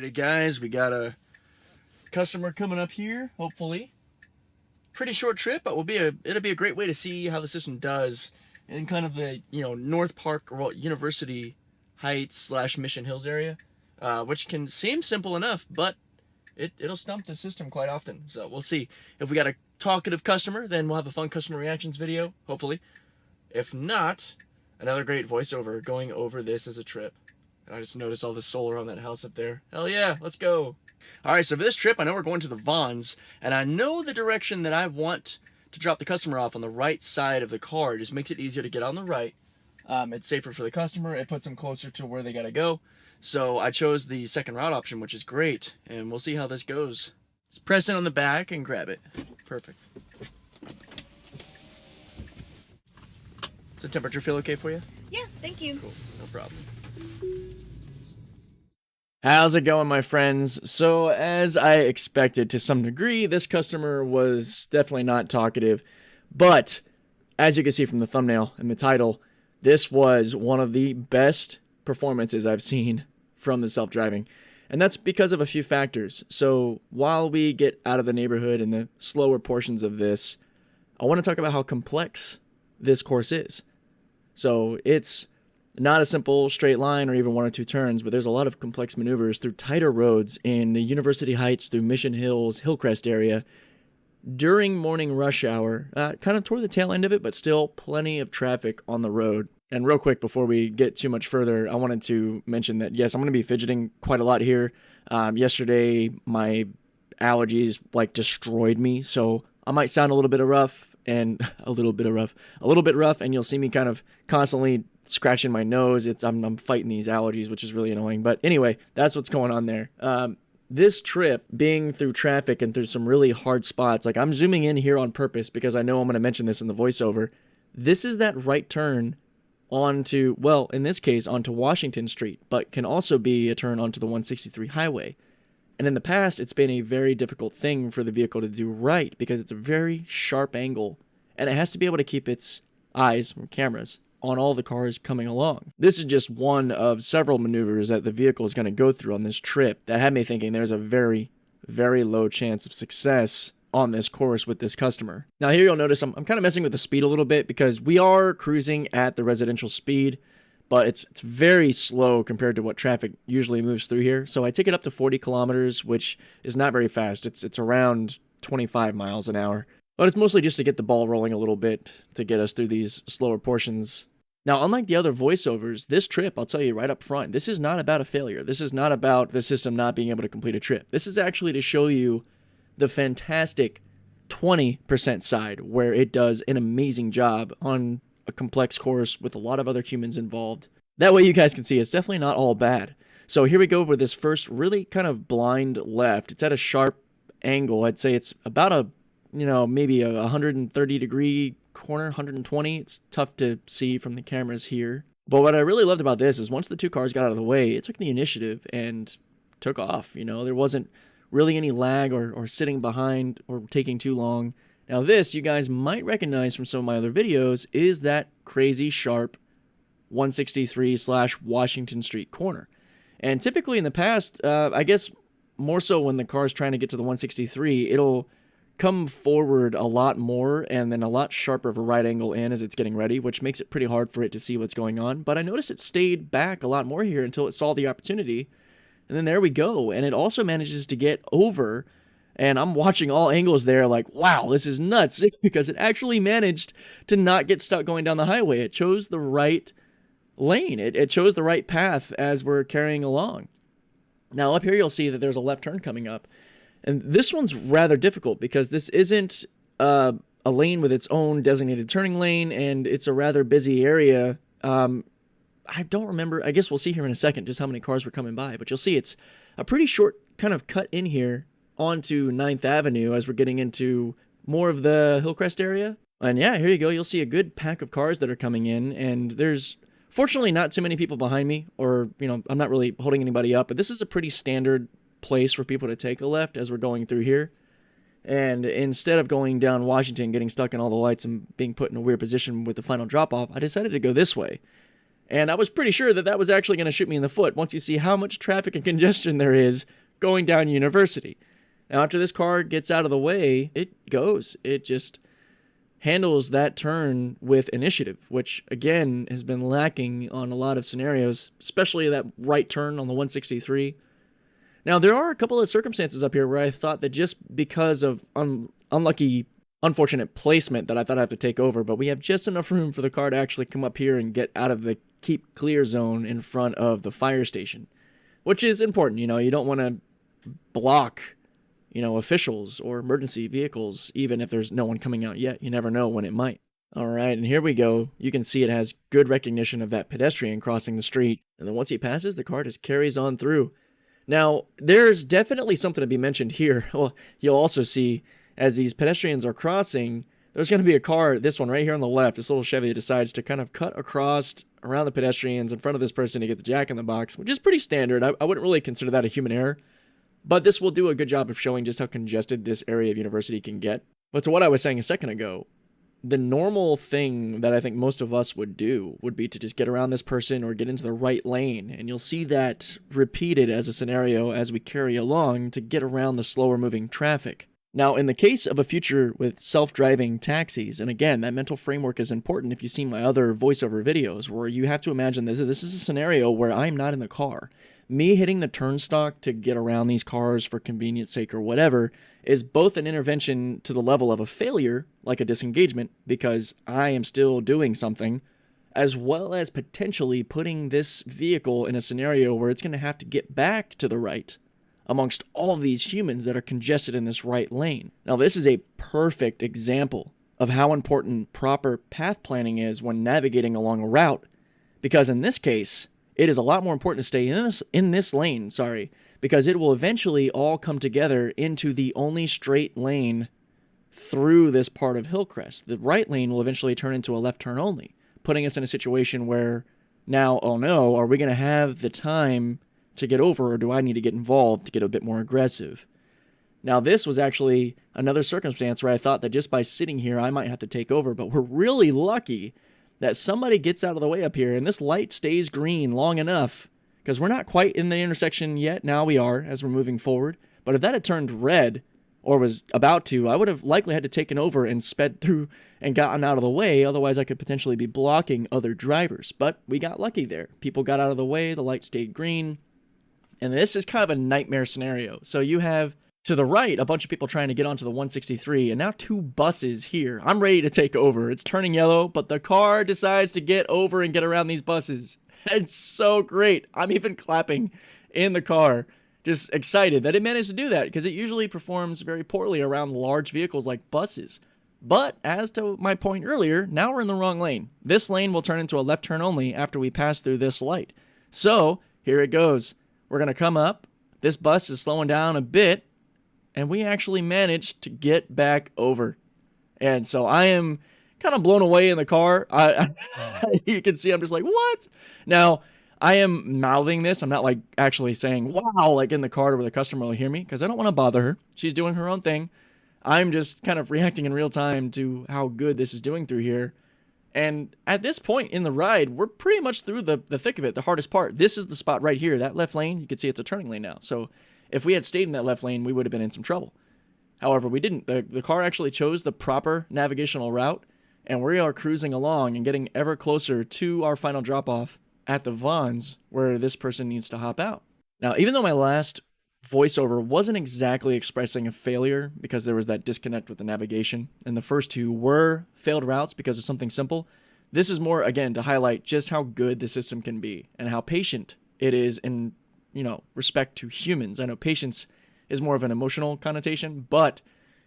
Alrighty guys, we got a customer coming up here, hopefully. Pretty short trip, but it'll be a great way to see how the system does in kind of the, North Park or University Heights / Mission Hills area, which can seem simple enough, but it'll stump the system quite often. So we'll see. If we got a talkative customer, then we'll have a fun customer reactions video, hopefully. If not, another great voiceover going over this as a trip. And I just noticed all the solar on that house up there. Hell yeah, let's go. Alright, so for this trip, I know we're going to the Vons, and I know the direction that I want to drop the customer off on the right side of the car. It just makes it easier to get on the right. It's safer for the customer. It puts them closer to where they gotta go. So I chose the second route option, which is great, and we'll see how this goes. Just press in on the back and grab it. Perfect. Does the temperature feel okay for you? Yeah, thank you. Cool, no problem. How's it going, my friends? So, as I expected to some degree, this customer was definitely not talkative, but as you can see from the thumbnail and the title, this was one of the best performances I've seen from the self-driving, and that's because of a few factors. So, while we get out of the neighborhood and the slower portions of this, I want to talk about how complex this course is. So, it's not a simple straight line or even one or two turns, but there's a lot of complex maneuvers through tighter roads in the University Heights through Mission Hills, Hillcrest area during morning rush hour, kind of toward the tail end of it, but still plenty of traffic on the road. And real quick, before we get too much further, I wanted to mention that, yes, I'm going to be fidgeting quite a lot here. Yesterday, my allergies destroyed me, so I might sound a little bit rough, and you'll see me kind of constantly scratching my nose. I'm fighting these allergies, which is really annoying. But anyway, that's what's going on there. This trip, being through traffic and through some really hard spots, I'm zooming in here on purpose because I know I'm going to mention this in the voiceover. This is that right turn onto, well, in this case, onto Washington Street, but can also be a turn onto the 163 highway. And in the past, it's been a very difficult thing for the vehicle to do right because it's a very sharp angle, and it has to be able to keep its eyes, or cameras, on all the cars coming along. This is just one of several maneuvers that the vehicle is going to go through on this trip that had me thinking there's a very, very low chance of success on this course with this customer. Now here you'll notice I'm kind of messing with the speed a little bit because we are cruising at the residential speed, but it's very slow compared to what traffic usually moves through here. So I take it up to 40 kilometers, which is not very fast. It's around 25 miles an hour. But it's mostly just to get the ball rolling a little bit to get us through these slower portions. Now, unlike the other voiceovers, this trip, I'll tell you right up front, this is not about a failure. This is not about the system not being able to complete a trip. This is actually to show you the fantastic 20% side where it does an amazing job on a complex course with a lot of other humans involved. That way you guys can see it's definitely not all bad. So here we go with this first really kind of blind left. It's at a sharp angle. I'd say it's about maybe a 130 degree corner, 120. It's tough to see from the cameras here. But what I really loved about this is once the two cars got out of the way, it took the initiative and took off. There wasn't really any lag or sitting behind or taking too long. Now this, you guys might recognize from some of my other videos, is that crazy sharp 163 / Washington Street corner. And typically in the past, I guess more so when the car's trying to get to the 163, it'll come forward a lot more and then a lot sharper of a right angle in as it's getting ready, which makes it pretty hard for it to see what's going on. But I noticed it stayed back a lot more here until it saw the opportunity. And then there we go. And it also manages to get over. And I'm watching all angles there wow, this is nuts, because it actually managed to not get stuck going down the highway. It chose the right lane. It chose the right path as we're carrying along. Now up here you'll see that there's a left turn coming up. And this one's rather difficult because this isn't a lane with its own designated turning lane, and it's a rather busy area. I don't remember. I guess we'll see here in a second just how many cars were coming by. But you'll see it's a pretty short kind of cut in here onto 9th Avenue as we're getting into more of the Hillcrest area. And yeah, here you go. You'll see a good pack of cars that are coming in, and there's fortunately not too many people behind me, or, I'm not really holding anybody up, but this is a pretty standard place for people to take a left as we're going through here. And instead of going down Washington, getting stuck in all the lights and being put in a weird position with the final drop-off, I decided to go this way. And I was pretty sure that that was actually going to shoot me in the foot once you see how much traffic and congestion there is going down University. Now, after this car gets out of the way, it goes. It just handles that turn with initiative, which, again, has been lacking on a lot of scenarios, especially that right turn on the 163. Now, there are a couple of circumstances up here where I thought that just because of unfortunate placement that I thought I'd have to take over, but we have just enough room for the car to actually come up here and get out of the keep clear zone in front of the fire station, which is important. You know, you don't want to block, officials or emergency vehicles, even if there's no one coming out yet. You never know when it might. All right, and here we go. You can see it has good recognition of that pedestrian crossing the street, and then once he passes, the car just carries on through. Now, there's definitely something to be mentioned here. Well, you'll also see as these pedestrians are crossing, there's going to be a car, this one right here on the left, this little Chevy decides to kind of cut across around the pedestrians in front of this person to get the jack in the box, which is pretty standard. I wouldn't really consider that a human error, but this will do a good job of showing just how congested this area of University can get. But to what I was saying a second ago, the normal thing that I think most of us would do would be to just get around this person or get into the right lane, and you'll see that repeated as a scenario as we carry along to get around the slower moving traffic. Now, in the case of a future with self-driving taxis, and again, that mental framework is important if you've seen my other voiceover videos, where you have to imagine this is a scenario where I'm not in the car. Me hitting the turnstile to get around these cars for convenience sake or whatever is both an intervention to the level of a failure, like a disengagement, because I am still doing something, as well as potentially putting this vehicle in a scenario where it's going to have to get back to the right amongst all of these humans that are congested in this right lane. Now, this is a perfect example of how important proper path planning is when navigating along a route, because in this case, it is a lot more important to stay in this lane, because it will eventually all come together into the only straight lane through this part of Hillcrest. The right lane will eventually turn into a left turn only, putting us in a situation where now, oh no, are we going to have the time to get over, or do I need to get involved to get a bit more aggressive? Now, this was actually another circumstance where I thought that just by sitting here, I might have to take over, but we're really lucky that somebody gets out of the way up here, and this light stays green long enough, because we're not quite in the intersection yet. Now we are, as we're moving forward. But if that had turned red, or was about to, I would have likely had to taken over and sped through and gotten out of the way. Otherwise, I could potentially be blocking other drivers. But we got lucky there. People got out of the way, the light stayed green. And this is kind of a nightmare scenario. So you have, to the right, a bunch of people trying to get onto the 163, and now two buses here. I'm ready to take over. It's turning yellow, but the car decides to get over and get around these buses. It's so great. I'm even clapping in the car, just excited that it managed to do that, because it usually performs very poorly around large vehicles like buses. But as to my point earlier, now we're in the wrong lane. This lane will turn into a left turn only after we pass through this light. So here it goes. We're going to come up. This bus is slowing down a bit, and we actually managed to get back over. And so I am kind of blown away in the car. You can see I'm just like, what? Now, I am mouthing this. I'm not like actually saying, wow, like in the car where the customer will hear me, because I don't want to bother her. She's doing her own thing. I'm just kind of reacting in real time to how good this is doing through here. And at this point in the ride, we're pretty much through the thick of it, the hardest part. This is the spot right here. That left lane, you can see it's a turning lane now. So if we had stayed in that left lane, we would have been in some trouble. However, we didn't. The car actually chose the proper navigational route, and we are cruising along and getting ever closer to our final drop-off at the Vons, where this person needs to hop out. Now, even though my last voiceover wasn't exactly expressing a failure because there was that disconnect with the navigation, and the first two were failed routes because of something simple, this is more, again, to highlight just how good the system can be and how patient it is in, respect to humans. I know patience is more of an emotional connotation, but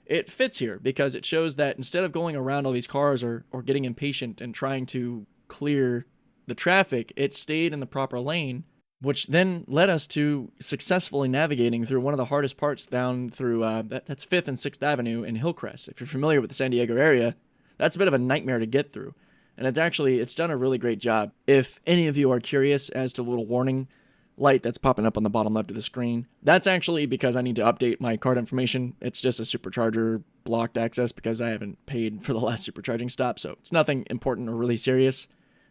it fits here because it shows that instead of going around all these cars or getting impatient and trying to clear the traffic, it stayed in the proper lane, which then led us to successfully navigating through one of the hardest parts down through, that's 5th and 6th Avenue in Hillcrest. If you're familiar with the San Diego area, that's a bit of a nightmare to get through. And it's done a really great job. If any of you are curious as to the little warning light that's popping up on the bottom left of the screen, that's actually because I need to update my card information. It's just a supercharger blocked access because I haven't paid for the last supercharging stop, so it's nothing important or really serious.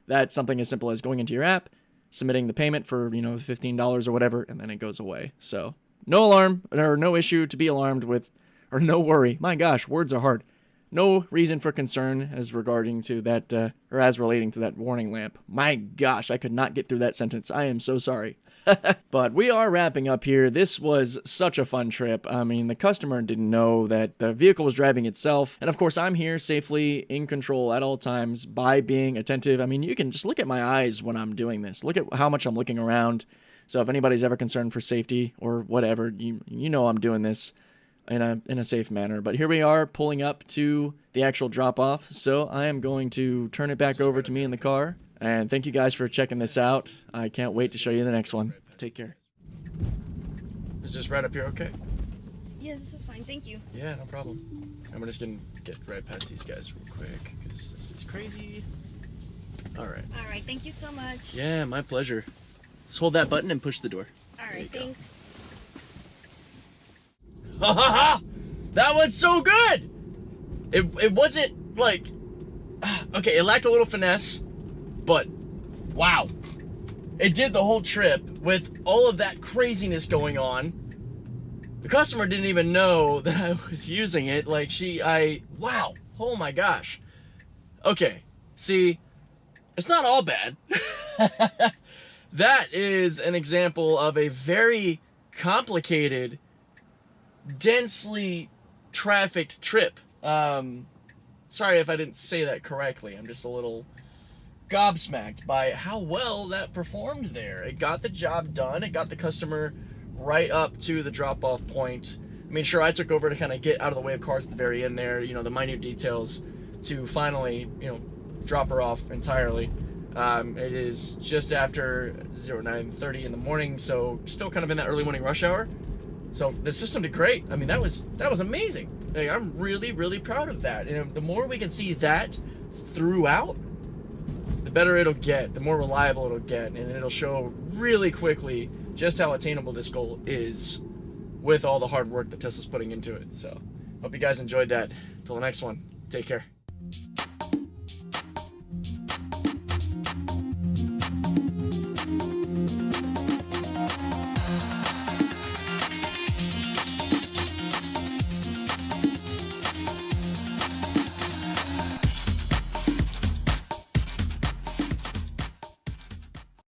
That's something as simple as going into your app, submitting the payment for, you know, $15 or whatever, and then it goes away. So no alarm, or no issue to be alarmed with, or no worry. My gosh, words are hard. No reason for concern as regarding to that, or as relating to that warning lamp. My gosh, I could not get through that sentence. I am so sorry. But we are wrapping up here. This was such a fun trip. I mean, the customer didn't know that the vehicle was driving itself. And of course, I'm here safely in control at all times by being attentive. I mean, you can just look at my eyes when I'm doing this. Look at how much I'm looking around. So if anybody's ever concerned for safety or whatever, you know I'm doing this in a safe manner. But here we are pulling up to the actual drop-off. So I am going to turn it back over to me in the car. And thank you guys for checking this out. I can't wait to show you the next one. Take care. Is this right up here okay? Yeah, this is fine. Thank you. Yeah, no problem. I'm just going to get right past these guys real quick because this is crazy. All right. All right. Thank you so much. Yeah, my pleasure. Just hold that button and push the door. All right. Thanks. Ha ha ha! That was so good! It wasn't like... Okay, it lacked a little finesse, but wow. It did the whole trip with all of that craziness going on. The customer didn't even know that I was using it. Like wow. Oh my gosh. Okay, see, it's not all bad. That is an example of a very complicated, densely trafficked trip. Sorry if I didn't say that correctly. I'm just a little gobsmacked by how well that performed there. It got the job done. It got the customer right up to the drop-off point. I mean, sure, I took over to kind of get out of the way of cars at the very end there, you know, the minute details to finally, you know, drop her off entirely. It is just after 09:30 in the morning, so still kind of in that early morning rush hour. So the system did great. I mean, that was amazing. Like, I'm really, really proud of that. And the more we can see that throughout, the better it'll get, the more reliable it'll get, and it'll show really quickly just how attainable this goal is with all the hard work that Tesla's putting into it. So, hope you guys enjoyed that. Till the next one, take care.